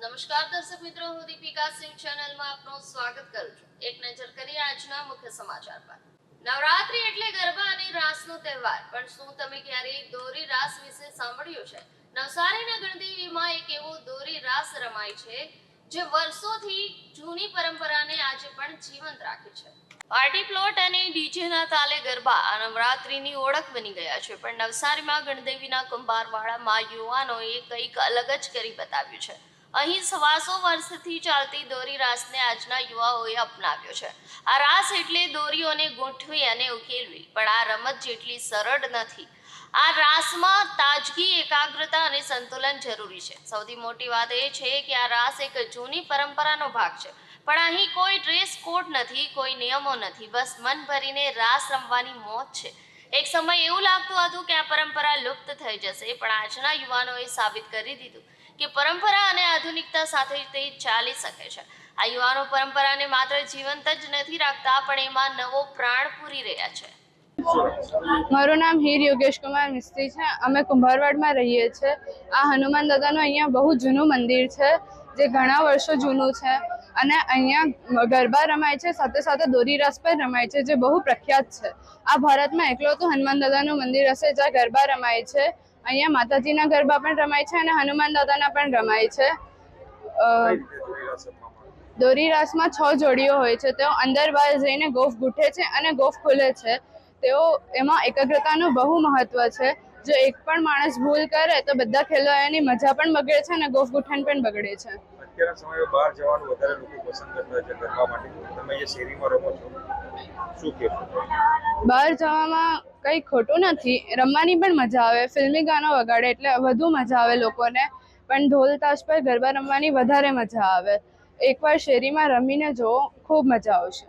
નમસ્કાર દર્શક મિત્રો, હું દીપિકા સિંહ ચેનલમાં આપનું સ્વાગત કરું છું। એક નજર કરીએ આજના મુખ્ય સમાચાર પર। નવરાત્રી એટલે ગરબા અને રાસનો તહેવાર, પણ શું તમે ક્યારેય દોરી રાસ વિશે સાંભળ્યું છે? નવસારીના ગણદેવીમાં એક એવો દોરી રાસ રમાય છે જે વર્ષોથી જૂની પરંપરાને આજે પણ જીવંત રાખે છે। પાર્ટી પ્લોટ અને ડીજેના તાલે ગરબા આ નવરાત્રીની ઓળખ બની ગયા છે, પણ નવસારીમાં ગણદેવીના કુંભારવાડામાં યુવાનોએ કંઈક અલગ જ કરી બતાવ્યું છે। અહીં સવાસો વર્ષથી ચાલતી દોરી રાસને આજના યુવાઓએ અપનાવ્યો છે। આ રાસ એટલે દોરીઓને ગૂંથવી અને ઉકેલવી, પણ આ રમત જેટલી સરળ નથી। આ રાસમાં તાજગી, એકાગ્રતા અને સંતુલન જરૂરી છે। સૌથી મોટી વાત એ છે કે આ રાસ એક જૂની પરંપરાનો ભાગ છે, પણ અહીં કોઈ ડ્રેસ કોડ નથી, કોઈ નિયમો નથી, બસ મન ભરીને રાસ રમવાની મોજ છે। એક સમય એવું લાગતું હતું કે આ પરંપરા લુપ્ત થઈ જશે, પણ આજના યુવાનોએ સાબિત કરી દીધું કે પરંપરા અને આધુનિકતા સાથે તે ચાલી શકે છે। આ યુવાનો પરંપરાને માત્ર જીવંત જ નથી રાખતા, પણ એમાં નવો પ્રાણ પૂરી રહ્યા છે। મારું નામ હીર યોગેશ કુમાર મિસ્ત્રી છે। અમે કુંભારવાડમાં રહીએ છીએ। આ હનુમાન દાદાનું અહીંયા બહુ જૂનું મંદિર છે, જે ઘણા વર્ષો જૂનું છે, અને અહીંયા ગરબા રમાય છે, સાથે સાથે દોરી રાસ પણ રમાય છે, જે બહુ પ્રખ્યાત છે। આ ભારતમાં એકલौતું હનુમાન દાદાનું મંદિર હશે જ્યાં ગરબા રમાય છે। અહીંયા માતાજીના ગરબા પણ રમાય છે અને હનુમાન દાદાના પણ રમાય છે। દોરી રાસમાં 6 જોડીઓ હોય છે। તેઓ અંદર બહાર જઈને ગોફ ગૂંથે છે અને ગોફ ખુલે છે। તેઓ એમાં એકાગ્રતાનું બહુ મહત્વ છે। જો એક પણ માણસ ભૂલ કરે તો બધા ખેલવાની મજા પણ બગડે છે અને ગોફ ગૂંથણ પણ બગડે છે। અત્યારના સમયે બહાર જવાનું વધારે લોકો પસંદ કરતા છે ગરબા માટે, તમે જે શેરીમાં રમો છો શું કહેશો? બહાર જવામાં કંઈ ખોટું નથી, રમવાની પણ મજા આવે। ફિલ્મી ગાનો વગાડે એટલે વધુ મજા આવે લોકોને, પણ ઢોલ તાશ પર ગરબા રમવાની વધારે મજા આવે। એકવાર શેરીમાં રમીને જુઓ, ખૂબ મજા આવશે।